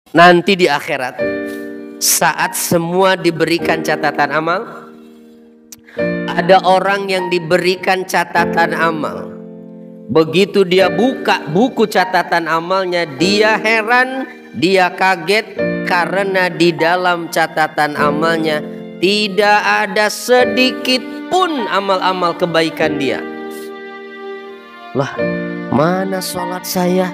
Nanti di akhirat, saat semua diberikan catatan amal, ada orang yang diberikan catatan amal. Begitu dia buka buku catatan amalnya, dia heran, dia kaget, karena di dalam catatan amalnya tidak ada sedikit pun amal-amal kebaikan dia. Lah, mana sholat saya?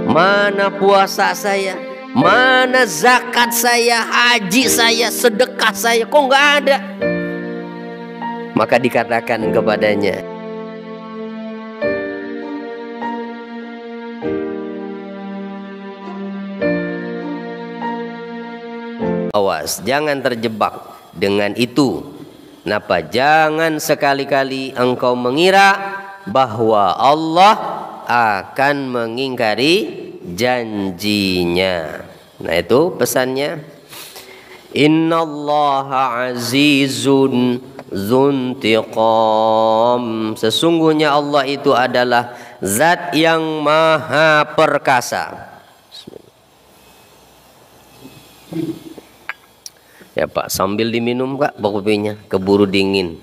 Mana puasa saya? Mana zakat saya, haji saya, sedekah saya? Kok nggak ada? Maka dikatakan kepadanya, awas, jangan terjebak dengan itu. Kenapa? Jangan sekali-kali engkau mengira bahwa Allah akan mengingkari janjinya. Nah, itu pesannya. Innallaha azizun dzuntiqam. Sesungguhnya Allah itu adalah zat yang maha perkasa. Ya Pak, sambil diminum Kak kopinya, keburu dingin.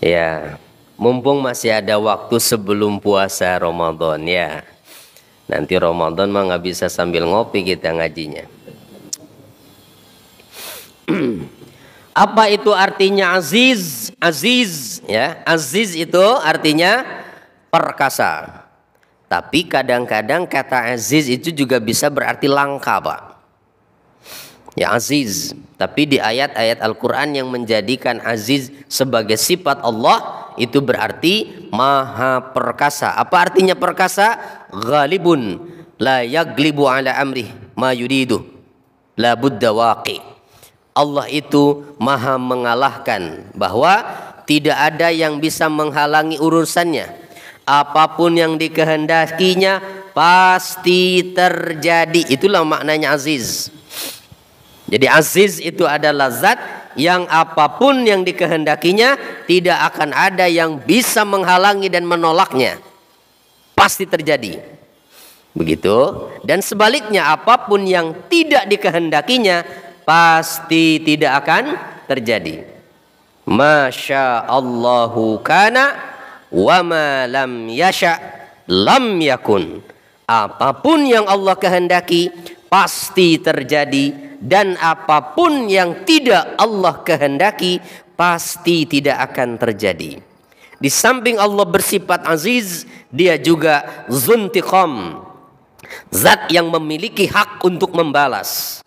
Ya, mumpung masih ada waktu sebelum puasa Ramadan ya. Nanti Ramadan mah nggak bisa sambil ngopi kita ngajinya. Apa itu artinya aziz? Aziz ya, aziz itu artinya perkasa. Tapi kadang-kadang kata aziz itu juga bisa berarti langka, Pak. Ya, aziz. Tapi di ayat-ayat Al-Quran yang menjadikan aziz sebagai sifat Allah, itu berarti maha perkasa. Apa artinya perkasa? Ghalibun la yaglibu ala amrih ma yuridu la budda waqi. Allah itu maha mengalahkan, bahwa tidak ada yang bisa menghalangi urusannya. Apapun yang dikehendakinya pasti terjadi. Itulah maknanya aziz. Jadi aziz itu adalah zat yang apapun yang dikehendakinya tidak akan ada yang bisa menghalangi dan menolaknya. Pasti terjadi. Begitu. Dan sebaliknya, apapun yang tidak dikehendakinya pasti tidak akan terjadi. Masya Allahu kana wa ma lam yasha lam yakun. Apapun yang Allah kehendaki pasti terjadi, dan apapun yang tidak Allah kehendaki pasti tidak akan terjadi. Di samping Allah bersifat aziz, dia juga zuntiqam, zat yang memiliki hak untuk membalas.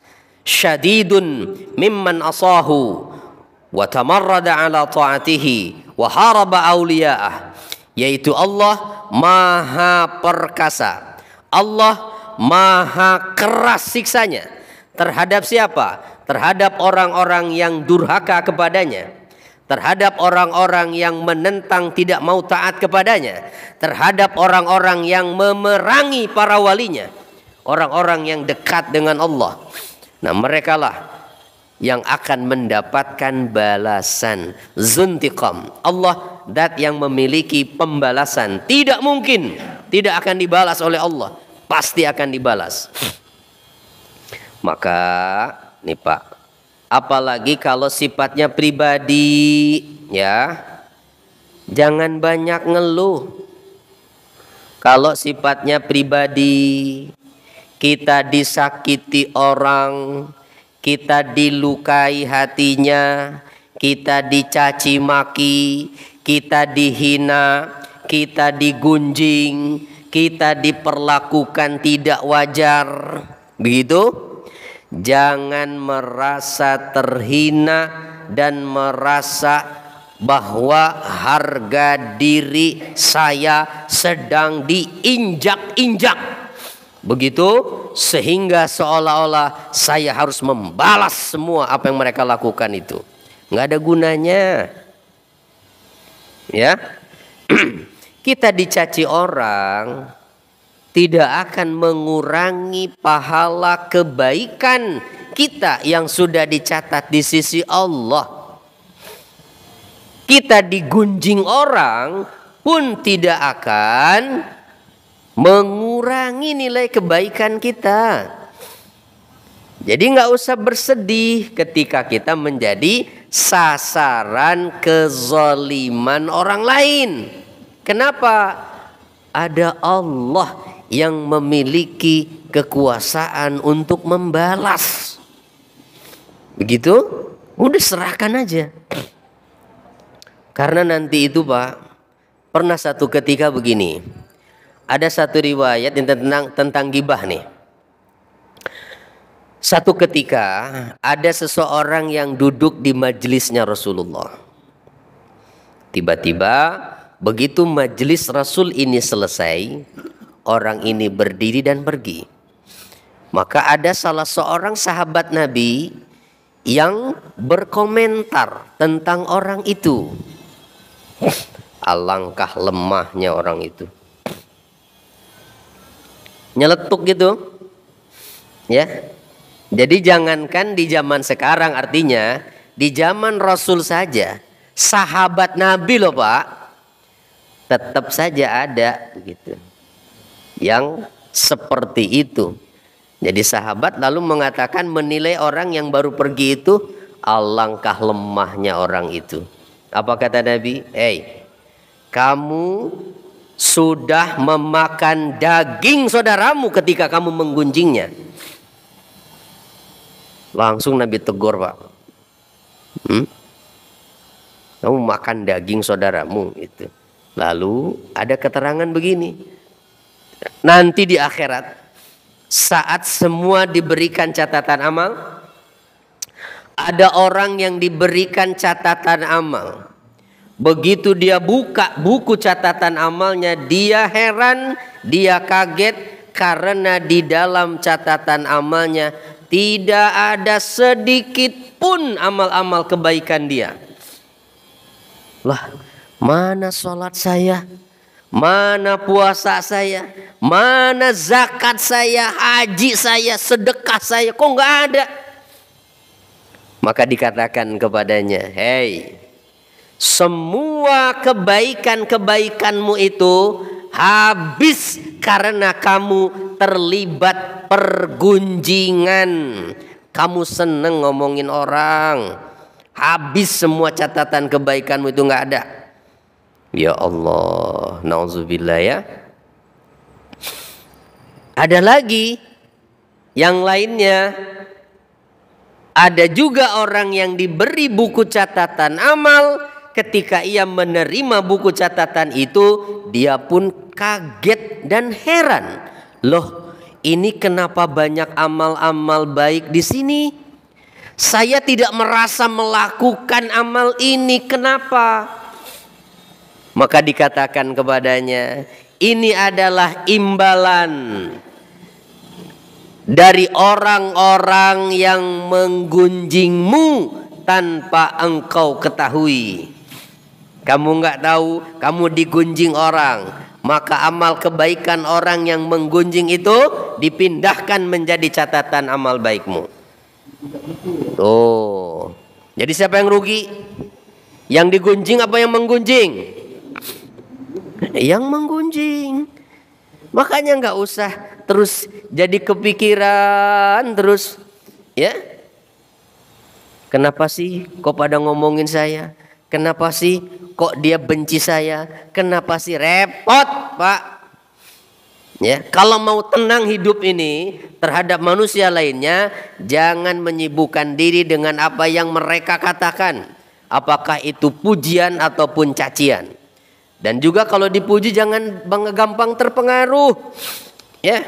Syadidun mimman asahu wa tamarrada ala ta'atihi wa haraba awliya'ah. Yaitu Allah maha perkasa, Allah maha keras siksanya. Terhadap siapa? Terhadap orang-orang yang durhaka kepadanya, terhadap orang-orang yang menentang tidak mau taat kepadanya, terhadap orang-orang yang memerangi para walinya, orang-orang yang dekat dengan Allah. Nah, merekalah yang akan mendapatkan balasan. Zuntiqam, Allah zat yang memiliki pembalasan. Tidak mungkin tidak akan dibalas oleh Allah, pasti akan dibalas. Maka nih Pak, apalagi kalau sifatnya pribadi ya, jangan banyak ngeluh. Kalau sifatnya pribadi, kita disakiti orang, kita dilukai hatinya, kita dicaci maki, kita dihina, kita digunjing, kita diperlakukan tidak wajar, begitu? Jangan merasa terhina dan merasa bahwa harga diri saya sedang diinjak-injak, begitu, sehingga seolah-olah saya harus membalas semua apa yang mereka lakukan. Itu nggak ada gunanya ya. Kita dicaci orang tidak akan mengurangi pahala kebaikan kita yang sudah dicatat di sisi Allah. Kita digunjing orang pun tidak akan mengurangi nilai kebaikan kita. Jadi nggak usah bersedih ketika kita menjadi sasaran kezaliman orang lain. Kenapa? Ada Allah yang memiliki kekuasaan untuk membalas. Begitu? Udah serahkan aja. Karena nanti itu Pak, pernah satu ketika begini. Ada satu riwayat yang tentang gibah nih. Satu ketika ada seseorang yang duduk di majelisnya Rasulullah. Tiba-tiba begitu majelis Rasul ini selesai, orang ini berdiri dan pergi. Maka ada salah seorang sahabat Nabi yang berkomentar tentang orang itu. Alangkah lemahnya orang itu. Nyeletuk gitu. Ya. Jadi jangankan di zaman sekarang, artinya di zaman Rasul saja, sahabat Nabi loh Pak, tetap saja ada begitu yang seperti itu. Jadi sahabat lalu mengatakan, menilai orang yang baru pergi itu, alangkah lemahnya orang itu. Apa kata Nabi? Kamu sudah memakan daging saudaramu ketika kamu menggunjingnya. Langsung Nabi tegur Pak. Kamu makan daging saudaramu itu. Lalu ada keterangan begini. Nanti di akhirat, saat semua diberikan catatan amal, ada orang yang diberikan catatan amal. Begitu dia buka buku catatan amalnya, dia heran, dia kaget karena di dalam catatan amalnya tidak ada sedikit pun amal-amal kebaikan dia. Lah, mana sholat saya? Mana puasa saya? Mana zakat saya? Haji saya? Sedekah saya? Kok nggak ada? Maka dikatakan kepadanya, semua kebaikan-kebaikanmu itu habis karena kamu terlibat pergunjingan. Kamu seneng ngomongin orang. Habis semua catatan kebaikanmu itu nggak ada. Ya Allah, nauzubillah ya. Ada lagi yang lainnya. Ada juga orang yang diberi buku catatan amal, ketika ia menerima buku catatan itu, dia pun kaget dan heran. Loh, ini kenapa banyak amal-amal baik di sini? Saya tidak merasa melakukan amal ini, kenapa? Maka dikatakan kepadanya, ini adalah imbalan dari orang-orang yang menggunjingmu tanpa engkau ketahui. Kamu nggak tahu, kamu digunjing orang, maka amal kebaikan orang yang menggunjing itu dipindahkan menjadi catatan amal baikmu. Tuh. Jadi siapa yang rugi? Yang digunjing apa yang menggunjing? Yang menggunjing. Makanya nggak usah terus jadi kepikiran terus, ya. Kenapa sih kok pada ngomongin saya? Kenapa sih kok dia benci saya? Kenapa sih? Repot, Pak. Ya, kalau mau tenang hidup ini terhadap manusia lainnya, jangan menyibukkan diri dengan apa yang mereka katakan, apakah itu pujian ataupun cacian. Dan juga kalau dipuji jangan gampang terpengaruh, ya,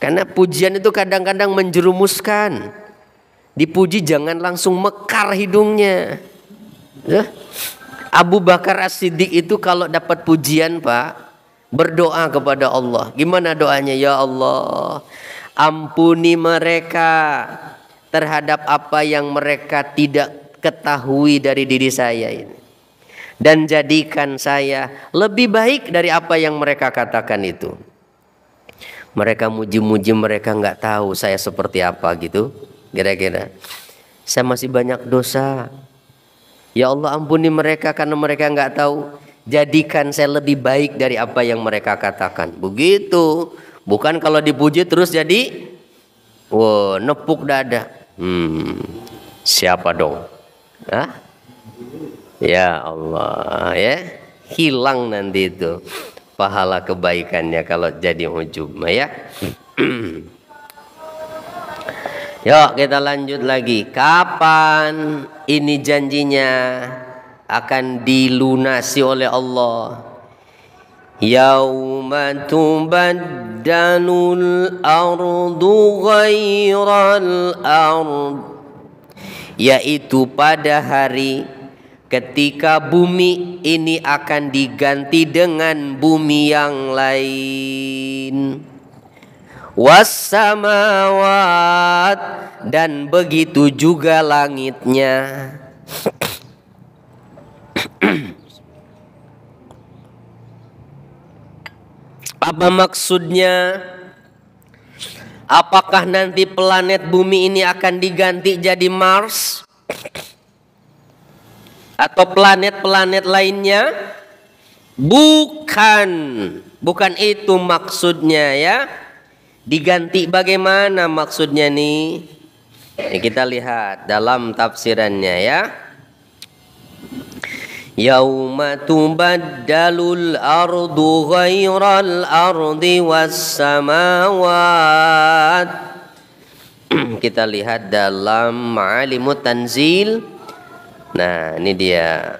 karena pujian itu kadang-kadang menjerumuskan. Dipuji jangan langsung mekar hidungnya. Ya. Abu Bakar As-Siddiq itu kalau dapat pujian, Pak, berdoa kepada Allah. Gimana doanya? Ya Allah, ampuni mereka terhadap apa yang mereka tidak ketahui dari diri saya ini, dan jadikan saya lebih baik dari apa yang mereka katakan itu. Mereka muji-muji, mereka nggak tahu saya seperti apa gitu. Kira-kira saya masih banyak dosa. Ya Allah, ampuni mereka karena mereka nggak tahu. jadikan saya lebih baik dari apa yang mereka katakan. Begitu. Bukan kalau dipuji terus jadi nepuk dada. Siapa dong? Hah? Ya Allah, ya. Hilang nanti itu pahala kebaikannya kalau jadi ujub, ya. Yuk kita lanjut lagi. Kapan ini janjinya akan dilunasi oleh Allah? Yauma tubaddalul ardu ghairal ard, yaitu pada hari ketika bumi ini akan diganti dengan bumi yang lain. Wassamawat, dan begitu juga langitnya. Apa maksudnya? Apakah nanti planet bumi ini akan diganti jadi Mars? Atau planet-planet lainnya? Bukan. Bukan itu maksudnya, ya. Diganti bagaimana maksudnya nih? Ini kita lihat dalam tafsirannya, ya. Yauma tubaddalul ardu ghairal ardi wassamawat. Kita lihat dalam Ma'alimut Tanzil. Nah, ini dia.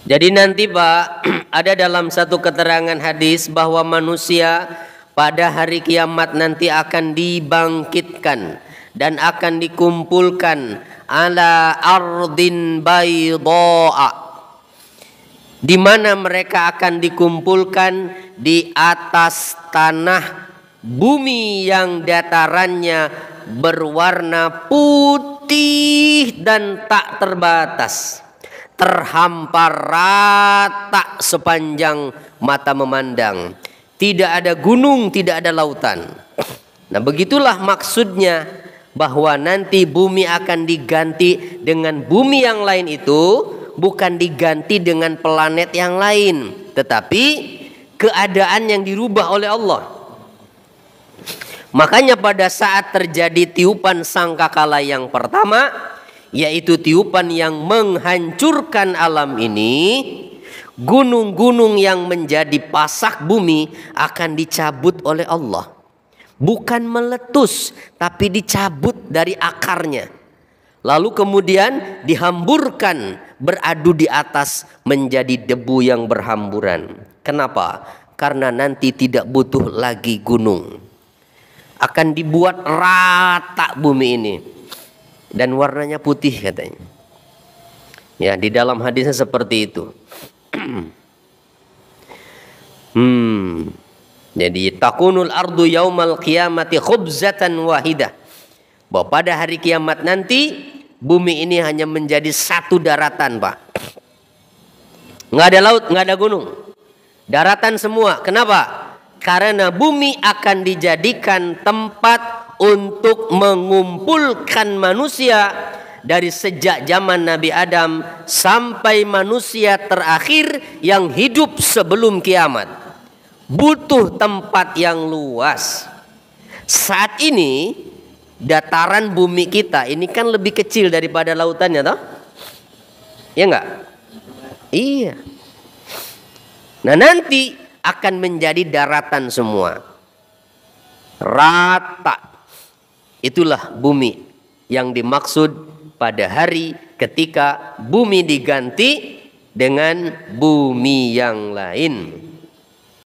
Jadi nanti Pak, ada dalam satu keterangan hadis bahwa manusia pada hari kiamat nanti akan dibangkitkan dan akan dikumpulkan ala ardin bayda'a, di mana mereka akan dikumpulkan di atas tanah bumi yang datarannya berwarna putih dan tak terbatas, terhampar rata sepanjang mata memandang. Tidak ada gunung, tidak ada lautan. Nah, begitulah maksudnya bahwa nanti bumi akan diganti dengan bumi yang lain itu, bukan diganti dengan planet yang lain, tetapi keadaan yang dirubah oleh Allah. Makanya pada saat terjadi tiupan sangkakala yang pertama, yaitu tiupan yang menghancurkan alam ini, gunung-gunung yang menjadi pasak bumi akan dicabut oleh Allah. Bukan meletus, tapi dicabut dari akarnya. Lalu kemudian dihamburkan, beradu di atas menjadi debu yang berhamburan. Kenapa? Karena nanti tidak butuh lagi gunung. Akan dibuat rata bumi ini. Dan warnanya putih katanya. Ya, di dalam hadisnya seperti itu. Jadi takunul ardu yaumal qiyamati khubzatan wahidah. Bahwa pada hari kiamat nanti bumi ini hanya menjadi satu daratan, Pak. Nggak ada laut, nggak ada gunung. Daratan semua. Kenapa? Karena bumi akan dijadikan tempat untuk mengumpulkan manusia dari sejak zaman Nabi Adam sampai manusia terakhir yang hidup sebelum kiamat. Butuh tempat yang luas. Saat ini dataran bumi kita ini kan lebih kecil daripada lautannya, toh? Ya enggak? Iya. Nah, nanti akan menjadi daratan semua. Rata. Itulah bumi yang dimaksud pada hari ketika bumi diganti dengan bumi yang lain.